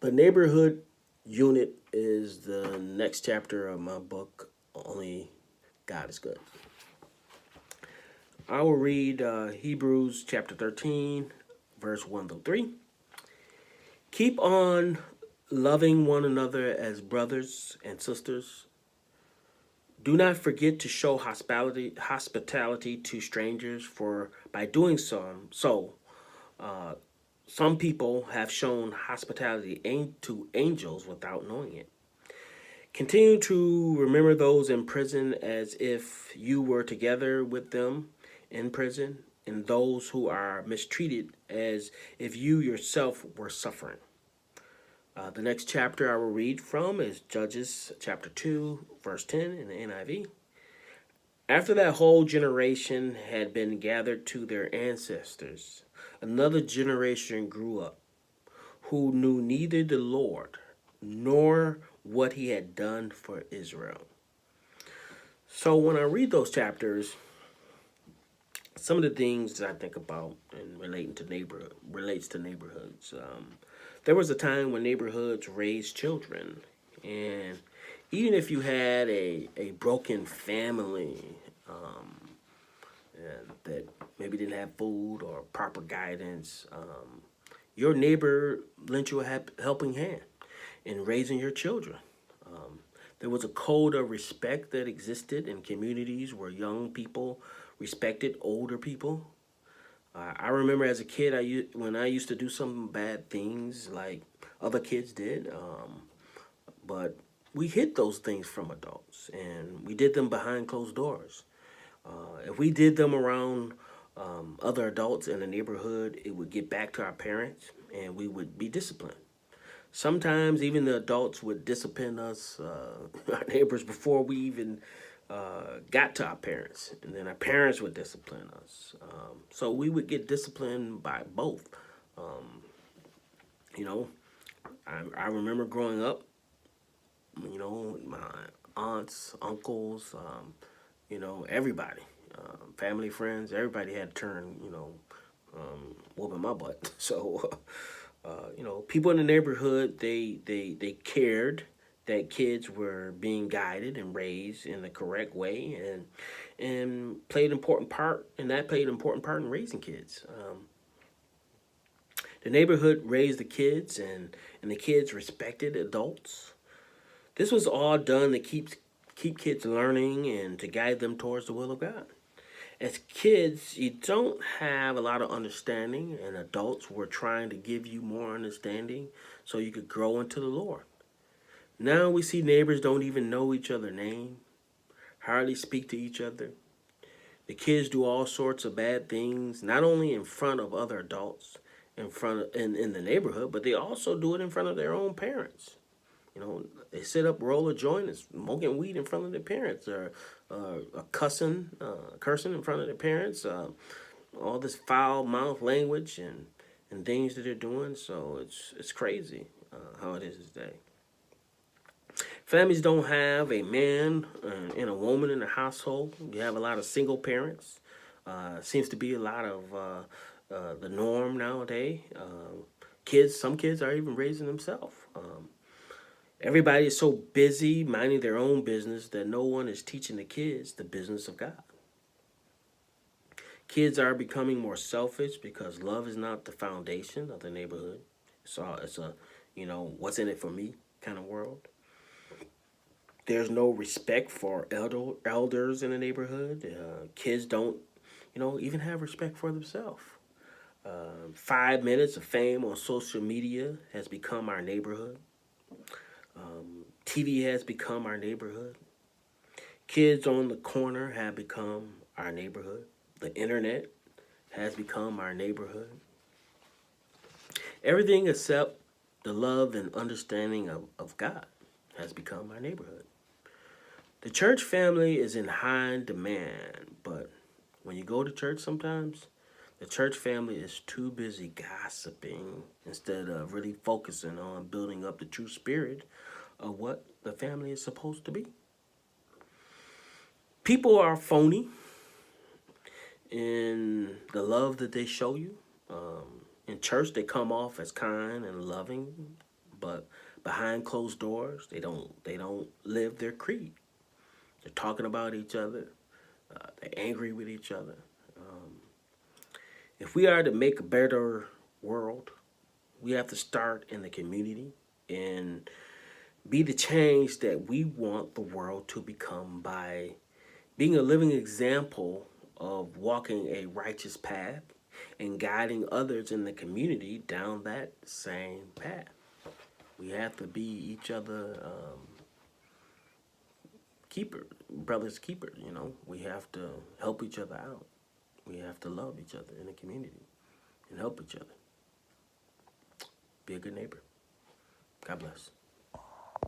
The neighborhood unit is the next chapter of my book, Only God is Good. I will read Hebrews chapter 13, verse 1 through 3. Keep on loving one another as brothers and sisters. Do not forget to show hospitality to strangers, for by doing so uh, some people have shown hospitality to angels without knowing it. Continue to remember those in prison as if you were together with them in prison, and those who are mistreated as if you yourself were suffering. The next chapter I will read from is Judges chapter 2, verse 10 in the NIV. After that whole generation had been gathered to their ancestors, another generation grew up who knew neither the Lord nor what he had done for Israel. So when I read those chapters, some of the things that I think about and relates to neighborhoods. There was a time when neighborhoods raised children, and even if you had a broken family and that maybe didn't have food or proper guidance, your neighbor lent you a helping hand in raising your children. There was a code of respect that existed in communities where young people respected older people. I remember as a kid, when I used to do some bad things like other kids did, but we hid those things from adults, and we did them behind closed doors. If we did them around other adults in the neighborhood, it would get back to our parents, and we would be disciplined. Sometimes even the adults would discipline us, our neighbors, before we even got to our parents, and then our parents would discipline us. So we would get disciplined by both. Um, you know, I remember growing up, my aunts, uncles, everybody, family, friends, everybody had to turn, whooping my butt. So people in the neighborhood, they cared that kids were being guided and raised in the correct way, and played an important part in raising kids. The neighborhood raised the kids, and the kids respected adults. This was all done to keep kids learning and to guide them towards the will of God. As kids, you don't have a lot of understanding, and adults were trying to give you more understanding so you could grow into the Lord. Now we see neighbors don't even know each other's name, hardly speak to each other. The kids do all sorts of bad things, not only in front of other adults in the neighborhood, but they also do it in front of their own parents. They sit up, roll a joint, and smoking weed in front of their parents, or cursing in front of their parents. All this foul mouth language and things that they're doing. So it's crazy how it is today. Families don't have a man and a woman in the household. You have a lot of single parents. Seems to be a lot of the norm nowadays. Some kids are even raising themselves. Everybody is so busy minding their own business that no one is teaching the kids the business of God. Kids are becoming more selfish because love is not the foundation of the neighborhood. It's a what's in it for me kind of world. There's no respect for elders in the neighborhood. Kids don't, even have respect for themselves. 5 minutes of fame on social media has become our neighborhood. TV has become our neighborhood. Kids on the corner have become our neighborhood. The internet has become our neighborhood. Everything except the love and understanding of God has become our neighborhood. The church family is in high demand, but when you go to church sometimes, the church family is too busy gossiping instead of really focusing on building up the true spirit of what the family is supposed to be. People are phony in the love that they show you. In church, they come off as kind and loving, but behind closed doors, they don't live their creed. They're talking about each other. They're angry with each other. If we are to make a better world, we have to start in the community and be the change that we want the world to become by being a living example of walking a righteous path and guiding others in the community down that same path. We have to be each other keeper, brothers keeper. We have to help each other out. We have to love each other in the community and help each other. Be a good neighbor. God bless.